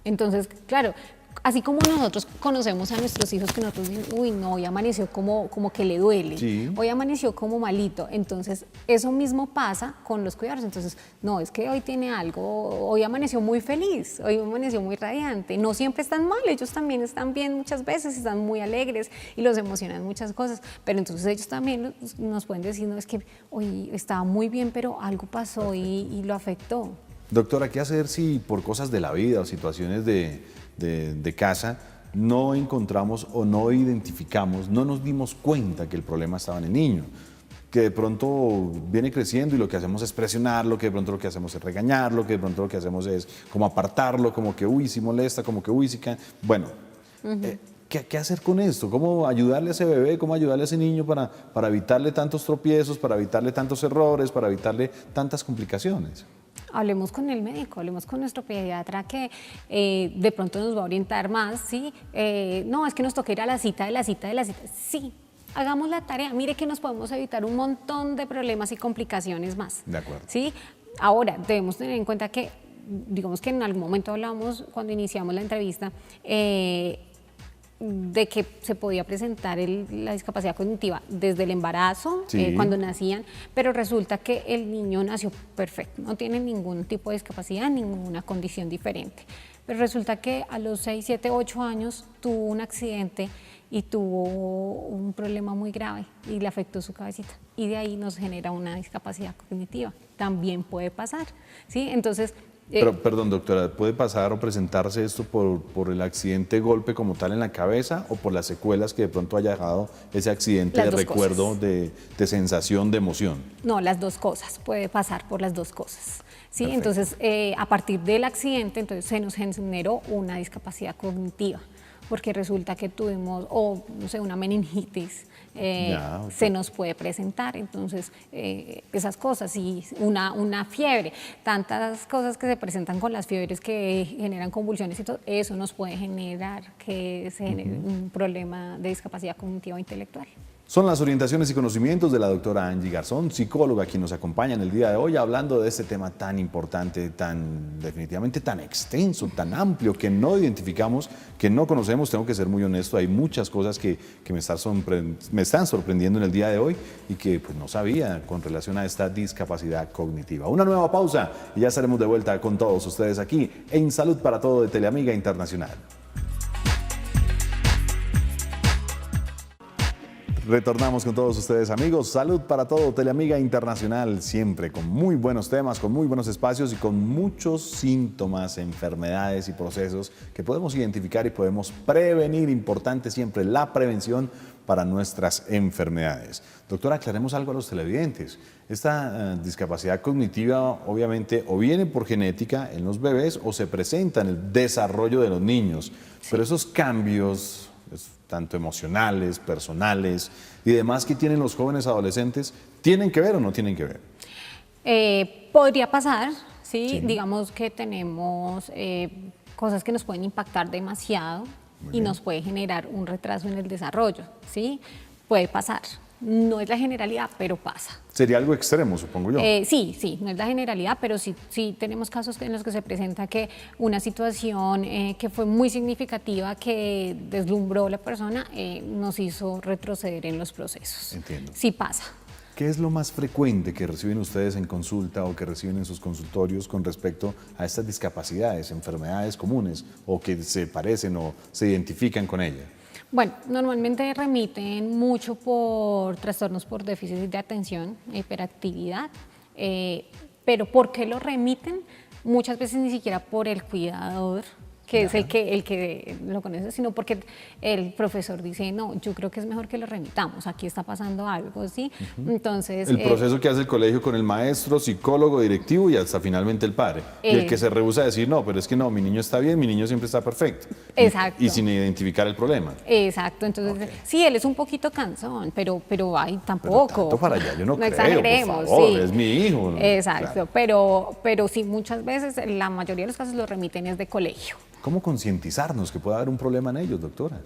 entonces, claro, así como nosotros conocemos a nuestros hijos que nosotros decimos, uy, no, hoy amaneció como que le duele, Sí. hoy amaneció como malito, entonces eso mismo pasa con los cuidadores, entonces, no, es que hoy tiene algo, hoy amaneció muy feliz, hoy amaneció muy radiante, no siempre están mal, ellos también están bien muchas veces, están muy alegres y los emocionan muchas cosas, pero entonces ellos también nos pueden decir, no, es que hoy estaba muy bien, pero algo pasó y lo afectó. Doctora, ¿qué hacer si por cosas de la vida o situaciones de casa no encontramos o no identificamos, no nos dimos cuenta que el problema estaba en el niño? Que de pronto viene creciendo y lo que hacemos es presionarlo, que de pronto lo que hacemos es regañarlo, que de pronto lo que hacemos es como apartarlo, como que uy, si molesta, como que uy, si can... Bueno, ¿qué hacer con esto? ¿Cómo ayudarle a ese bebé, cómo ayudarle a ese niño para evitarle tantos tropiezos, para evitarle tantos errores, para evitarle tantas complicaciones? Hablemos con el médico, hablemos con nuestro pediatra que de pronto nos va a orientar más, ¿sí? No, es que nos toca ir a la cita. Sí, hagamos la tarea. Mire que nos podemos evitar un montón de problemas y complicaciones más. De acuerdo. ¿Sí? Ahora, debemos tener en cuenta que, digamos que en algún momento hablamos, cuando iniciamos la entrevista, de que se podía presentar la discapacidad cognitiva desde el embarazo, Sí. cuando nacían, pero resulta que el niño nació perfecto, no tiene ningún tipo de discapacidad, ninguna condición diferente. Pero resulta que a los 6, 7, 8 años tuvo un accidente y tuvo un problema muy grave y le afectó su cabecita. Y de ahí nos genera una discapacidad cognitiva. También puede pasar, ¿sí? Entonces... Pero, perdón, doctora, ¿puede pasar o presentarse esto por el accidente golpe como tal en la cabeza o por las secuelas que de pronto haya dejado ese accidente Las de dos recuerdo, cosas. de sensación, de emoción? No, las dos cosas, puede pasar por las dos cosas. ¿Sí? Perfecto. Entonces, a partir del accidente, entonces se nos generó una discapacidad cognitiva, porque resulta que tuvimos, o no sé, una meningitis, Ya, ok. se nos puede presentar, entonces esas cosas, y una fiebre, tantas cosas que se presentan con las fiebres que generan convulsiones y todo, eso nos puede generar que se genere un problema de discapacidad cognitiva o intelectual. Son las orientaciones y conocimientos de la doctora Angie Garzón, psicóloga, quien nos acompaña en el día de hoy hablando de este tema tan importante, definitivamente tan extenso, tan amplio, que no identificamos, que no conocemos. Tengo que ser muy honesto, hay muchas cosas que me están sorprendiendo en el día de hoy y que pues, no sabía con relación a esta discapacidad cognitiva. Una nueva pausa y ya estaremos de vuelta con todos ustedes aquí en Salud para Todo de Teleamiga Internacional. Retornamos con todos ustedes, amigos. Salud para Todo, Teleamiga Internacional, siempre con muy buenos temas, con muy buenos espacios y con muchos síntomas, enfermedades y procesos que podemos identificar y podemos prevenir. Importante siempre la prevención para nuestras enfermedades. Doctora, aclaremos algo a los televidentes. Esta discapacidad cognitiva obviamente o viene por genética en los bebés o se presenta en el desarrollo de los niños. Sí. Pero esos cambios, tanto emocionales, personales y demás que tienen los jóvenes adolescentes, ¿tienen que ver o no tienen que ver? Podría pasar, ¿sí? Sí. Digamos que tenemos cosas que nos pueden impactar demasiado y nos puede generar un retraso en el desarrollo, ¿sí? Puede pasar. No es la generalidad, pero pasa. Sería algo extremo, supongo yo. Sí, no es la generalidad, pero sí tenemos casos en los que se presenta que una situación que fue muy significativa, que deslumbró a la persona, nos hizo retroceder en los procesos. Entiendo. Sí pasa. ¿Qué es lo más frecuente que reciben ustedes en consulta o que reciben en sus consultorios con respecto a estas discapacidades, enfermedades comunes o que se parecen o se identifican con ellas? Bueno, normalmente remiten mucho por trastornos por déficit de atención, hiperactividad, pero ¿por qué lo remiten? Muchas veces ni siquiera por el cuidador, que es el que lo conoce, sino porque el profesor dice, no, yo creo que es mejor que lo remitamos, aquí está pasando algo, ¿sí? Entonces... El proceso que hace el colegio con el maestro, psicólogo, directivo y hasta finalmente el padre. Y el que se rehúsa a decir, no, pero es que no, mi niño está bien, mi niño siempre está perfecto. Exacto. Y sin identificar el problema. Exacto, entonces, sí, él es un poquito cansón, pero ay, tampoco. Pero tanto para allá, yo no creo, exageremos, por favor, sí. es mi hijo. ¿No? Exacto, pero sí, muchas veces, la mayoría de los casos los remiten es de colegio. ¿Cómo concientizarnos que puede haber un problema en ellos, doctora?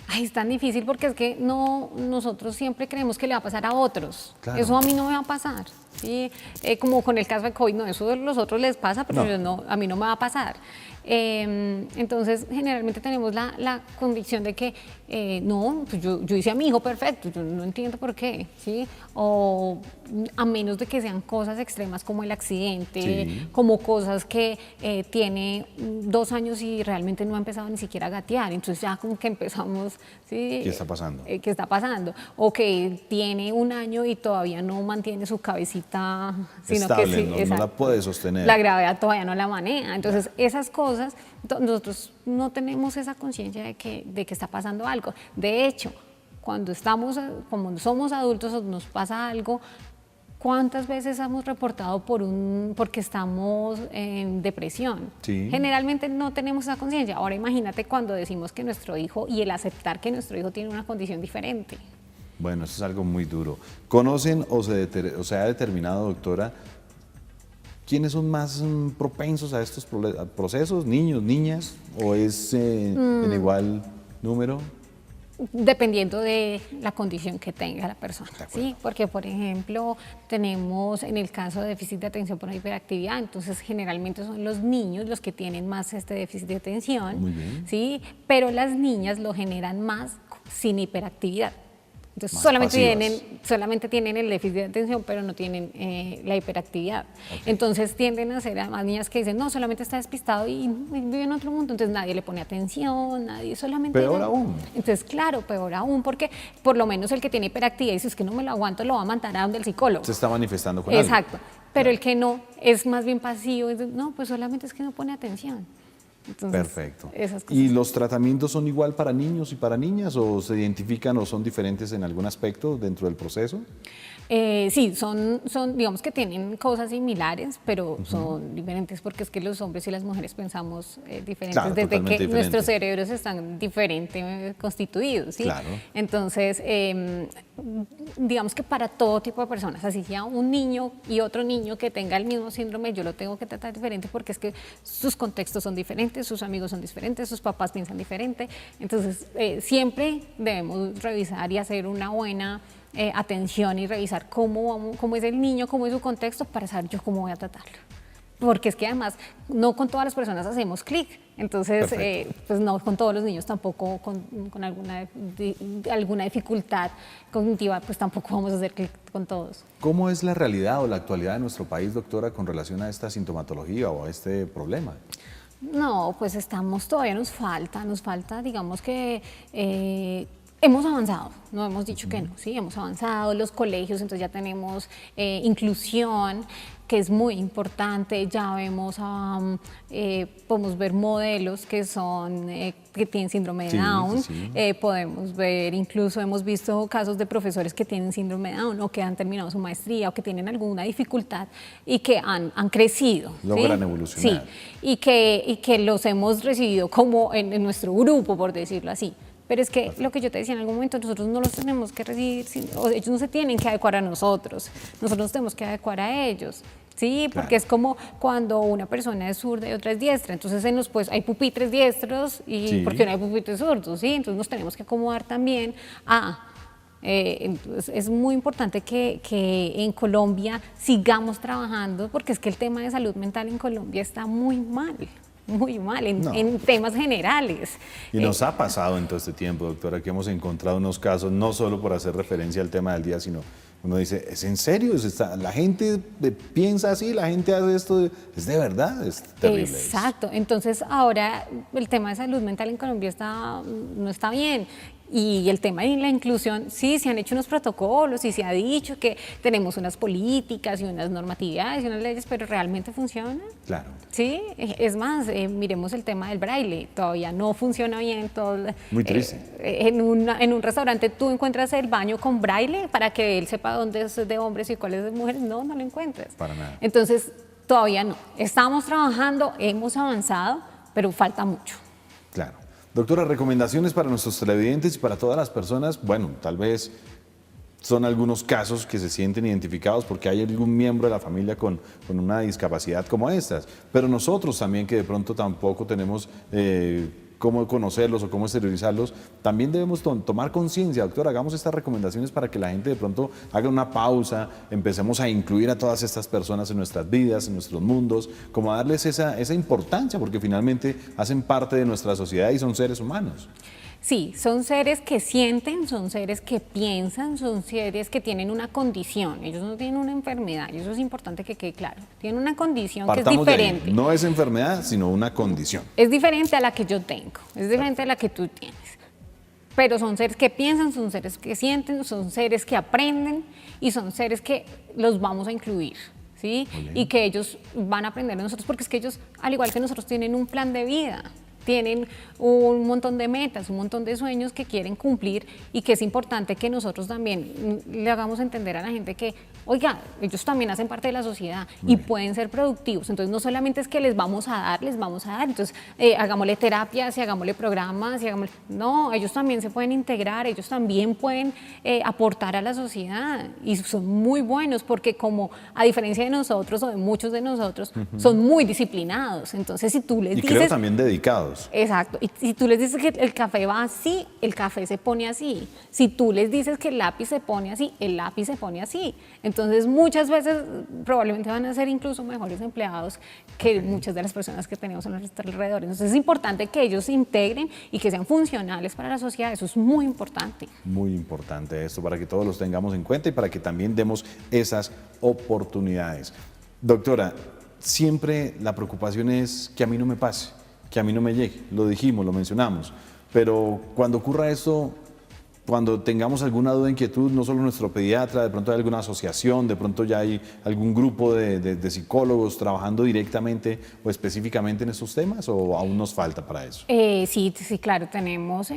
Ay, es tan difícil porque es que nosotros siempre creemos que le va a pasar a otros. Claro. Eso a mí no me va a pasar. ¿Sí? Como con el caso de COVID, no, eso a los otros les pasa, pero a mí no me va a pasar. Entonces, generalmente tenemos la convicción de que no, pues yo hice a mi hijo perfecto, yo no entiendo por qué, ¿sí? O a menos de que sean cosas extremas como el accidente, sí, como cosas que tiene 2 años y realmente no ha empezado ni siquiera a gatear, entonces ya como que empezamos, ¿sí? ¿Qué está pasando? ¿Qué está pasando? O que tiene 1 año y todavía no mantiene su cabecita, sino estable, que no la puede sostener. La gravedad todavía no la maneja, entonces esas cosas, nosotros no tenemos esa conciencia de que está pasando algo. De hecho, cuando somos adultos o nos pasa algo, ¿cuántas veces hemos reportado porque estamos en depresión? Sí. Generalmente no tenemos esa conciencia. Ahora imagínate cuando decimos que nuestro hijo y el aceptar que nuestro hijo tiene una condición diferente. Bueno, eso es algo muy duro. ¿Conocen o se ha determinado, doctora, quiénes son más propensos a estos procesos? ¿Niños, niñas? ¿O es en igual número? Dependiendo de la condición que tenga la persona, ¿sí? Porque, por ejemplo, tenemos en el caso de déficit de atención por hiperactividad, entonces generalmente son los niños los que tienen más este déficit de atención, muy bien, ¿sí? Pero las niñas lo generan más sin hiperactividad. Entonces solamente tienen el déficit de atención, pero no tienen la hiperactividad. Okay. Entonces tienden a ser además niñas que dicen, no, solamente está despistado y vive en otro mundo, entonces nadie le pone atención, nadie solamente... Peor aún. Entonces, claro, peor aún, porque por lo menos el que tiene hiperactividad dice, es que no me lo aguanto, lo va a mandar a donde el psicólogo. Se está manifestando con algo. Exacto, pero el que no es más bien pasivo, no, pues solamente es que no pone atención. Entonces, perfecto. Esas cosas. ¿Y los tratamientos son igual para niños y para niñas o se identifican o son diferentes en algún aspecto dentro del proceso? Sí, son, digamos que tienen cosas similares, pero son diferentes porque es que los hombres y las mujeres pensamos diferentes, claro, desde que nuestros cerebros están diferente constituidos, ¿sí? Claro. Entonces, digamos que para todo tipo de personas, así sea un niño y otro niño que tenga el mismo síndrome, yo lo tengo que tratar diferente porque es que sus contextos son diferentes, sus amigos son diferentes, sus papás piensan diferente, entonces siempre debemos revisar y hacer una buena atención y revisar cómo es el niño, cómo es su contexto para saber yo cómo voy a tratarlo. Porque es que además no con todas las personas hacemos clic, entonces pues no con todos los niños tampoco con alguna dificultad cognitiva pues tampoco vamos a hacer clic con todos. ¿Cómo es la realidad o la actualidad de nuestro país, doctora, con relación a esta sintomatología o a este problema? No, pues todavía nos falta, digamos que hemos avanzado, no hemos dicho que no, sí, hemos avanzado, los colegios, entonces ya tenemos inclusión, que es muy importante, ya vemos, podemos ver modelos que tienen síndrome de Down, podemos ver, incluso hemos visto casos de profesores que tienen síndrome de Down o que han terminado su maestría o que tienen alguna dificultad y que han crecido. Logran evolucionar. Sí, y que los hemos recibido como en nuestro grupo, por decirlo así. Pero es que lo que yo te decía en algún momento, nosotros no los tenemos que recibir, ellos no se tienen que adecuar a nosotros nos tenemos que adecuar a ellos. Sí, porque claro, es como cuando una persona es zurda y otra es diestra, entonces hay pupitres diestros y porque no hay pupitres zurdos, ¿sí? Entonces nos tenemos que acomodar también entonces es muy importante que en Colombia sigamos trabajando, porque es que el tema de salud mental en Colombia está muy mal en temas generales. Y nos ha pasado en todo este tiempo, doctora, que hemos encontrado unos casos, no solo por hacer referencia al tema del día, sino uno dice, ¿es en serio? La gente piensa así, la gente hace esto, ¿es de verdad? Es terrible. Exacto, entonces ahora el tema de salud mental en Colombia no está bien. Y el tema de la inclusión, sí, se han hecho unos protocolos y se ha dicho que tenemos unas políticas y unas normatividades y unas leyes, pero ¿realmente funciona? Claro. Sí, es más, miremos el tema del braille, todavía no funciona bien. Muy triste. En un restaurante tú encuentras el baño con braille para que él sepa dónde es de hombres y cuál es de mujeres, no lo encuentras. Para nada. Entonces, todavía no. Estamos trabajando, hemos avanzado, pero falta mucho. Claro. Doctora, recomendaciones para nuestros televidentes y para todas las personas, bueno, tal vez son algunos casos que se sienten identificados porque hay algún miembro de la familia con una discapacidad como estas, pero nosotros también que de pronto tampoco tenemos cómo conocerlos o cómo exteriorizarlos, también debemos tomar conciencia. Doctora, hagamos estas recomendaciones para que la gente de pronto haga una pausa, empecemos a incluir a todas estas personas en nuestras vidas, en nuestros mundos, como a darles esa importancia, porque finalmente hacen parte de nuestra sociedad y son seres humanos. Sí, son seres que sienten, son seres que piensan, son seres que tienen una condición. Ellos no tienen una enfermedad, y eso es importante que quede claro. Tienen una condición que es diferente. No es enfermedad, sino una condición. Es diferente a la que yo tengo, es diferente a la que tú tienes. Pero son seres que piensan, son seres que sienten, son seres que aprenden y son seres que los vamos a incluir. ¿Sí? Y que ellos van a aprender de nosotros, porque es que ellos, al igual que nosotros, tienen un plan de vida. Tienen un montón de metas, un montón de sueños que quieren cumplir y que es importante que nosotros también le hagamos entender a la gente que, oiga, ellos también hacen parte de la sociedad y pueden ser productivos. Entonces, no solamente es que les vamos a dar, entonces hagámosle terapias y hagámosle programas, no, ellos también se pueden integrar, ellos también pueden aportar a la sociedad y son muy buenos porque como a diferencia de nosotros o de muchos de nosotros, son muy disciplinados. Entonces, si tú les dices... Y creo también dedicados. Exacto. Y si tú les dices que el café va así, el café se pone así. Si tú les dices que el lápiz se pone así, el lápiz se pone así. Entonces, muchas veces probablemente van a ser incluso mejores empleados que muchas de las personas que tenemos a nuestro alrededor. Entonces, es importante que ellos se integren y que sean funcionales para la sociedad. Eso es muy importante. Muy importante esto, para que todos los tengamos en cuenta y para que también demos esas oportunidades. Doctora, siempre la preocupación es que a mí no me pase, que a mí no me llegue, lo dijimos, lo mencionamos, pero cuando ocurra esto, cuando tengamos alguna duda, inquietud, no solo nuestro pediatra, de pronto hay alguna asociación, de pronto ya hay algún grupo de psicólogos trabajando directamente o específicamente en estos temas, o aún nos falta para eso. Sí, claro, tenemos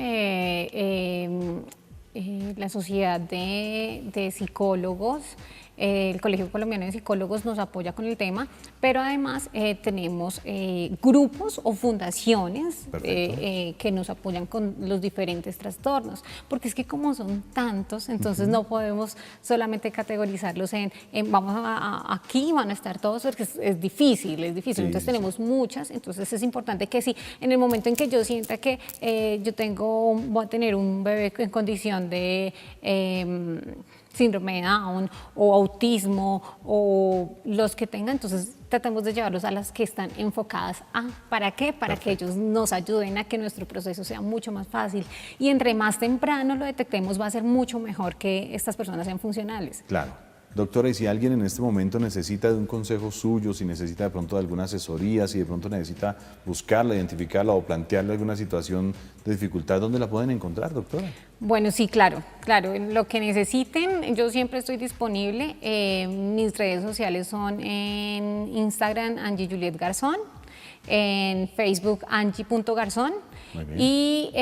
la Sociedad de Psicólogos. El Colegio Colombiano de Psicólogos nos apoya con el tema, pero además tenemos grupos o fundaciones que nos apoyan con los diferentes trastornos, porque es que como son tantos, entonces no podemos solamente categorizarlos vamos aquí van a estar todos, porque es difícil, sí, entonces tenemos muchas, entonces es importante que sí, en el momento en que yo sienta que voy a tener un bebé en condición de síndrome de Down o autismo o los que tengan, entonces tratemos de llevarlos a las que están enfocadas ¿para qué? Para que ellos nos ayuden a que nuestro proceso sea mucho más fácil y entre más temprano lo detectemos va a ser mucho mejor que estas personas sean funcionales. Claro. Doctora, y si alguien en este momento necesita de un consejo suyo, si necesita de pronto de alguna asesoría, si de pronto necesita buscarla, identificarla o plantearle alguna situación de dificultad, ¿dónde la pueden encontrar, doctora? Bueno, sí, claro, lo que necesiten, yo siempre estoy disponible. Mis redes sociales son en Instagram, Angie Juliet Garzón, en Facebook, Angie.Garzón. Y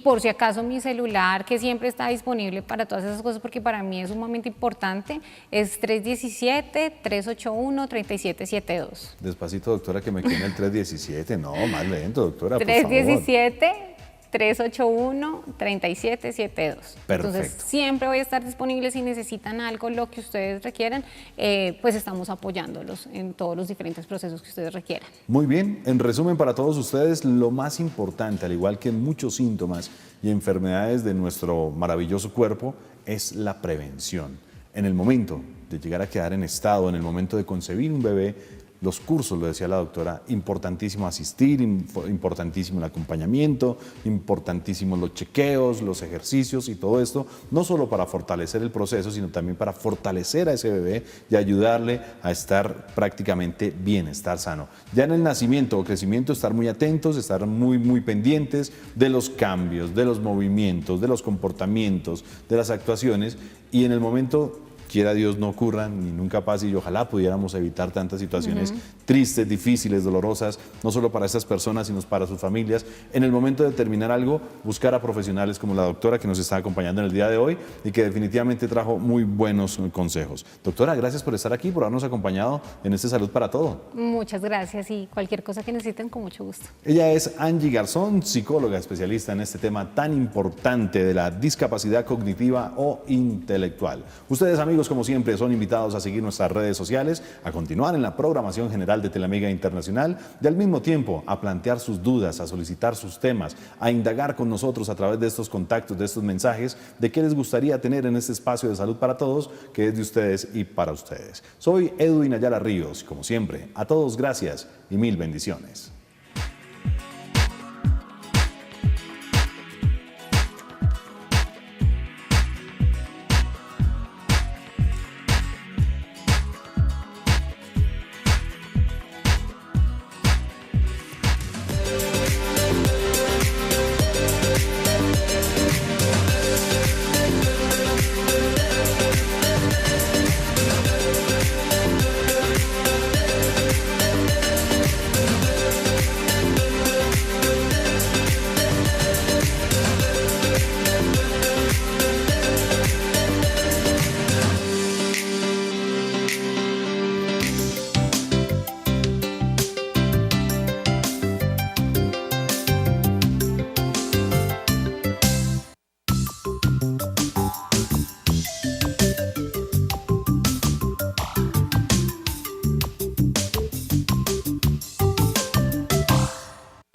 por si acaso mi celular, que siempre está disponible para todas esas cosas, porque para mí es sumamente importante, es 317-381-3772. Despacito, doctora, que me quede el 317. No, más lento, doctora, 317-381-3772. Entonces, siempre voy a estar disponible si necesitan algo, lo que ustedes requieran, pues estamos apoyándolos en todos los diferentes procesos que ustedes requieran. Muy bien, en resumen para todos ustedes, lo más importante, al igual que muchos síntomas y enfermedades de nuestro maravilloso cuerpo, es la prevención. En el momento de llegar a quedar en estado, en el momento de concebir un bebé, los cursos, lo decía la doctora, importantísimo asistir, importantísimo el acompañamiento, importantísimo los chequeos, los ejercicios y todo esto, no solo para fortalecer el proceso, sino también para fortalecer a ese bebé y ayudarle a estar prácticamente bien, estar sano. Ya en el nacimiento o crecimiento, estar muy atentos, estar muy pendientes de los cambios, de los movimientos, de los comportamientos, de las actuaciones, y en el momento, quiera Dios, no ocurran ni nunca pase, y ojalá pudiéramos evitar tantas situaciones tristes, difíciles, dolorosas, no solo para estas personas, sino para sus familias. En el momento de terminar algo, buscar a profesionales como la doctora que nos está acompañando en el día de hoy y que definitivamente trajo muy buenos consejos. Doctora, gracias por estar aquí, por habernos acompañado en este Salud para Todo. Muchas gracias, y cualquier cosa que necesiten, con mucho gusto. Ella es Angie Garzón, psicóloga especialista en este tema tan importante de la discapacidad cognitiva o intelectual. Ustedes, amigos, como siempre, son invitados a seguir nuestras redes sociales, a continuar en la programación general de Teleamiga Internacional y al mismo tiempo a plantear sus dudas, a solicitar sus temas, a indagar con nosotros a través de estos contactos, de estos mensajes, de qué les gustaría tener en este espacio de Salud para Todos, que es de ustedes y para ustedes. Soy Edwin Ayala Ríos, como siempre, a todos gracias y mil bendiciones.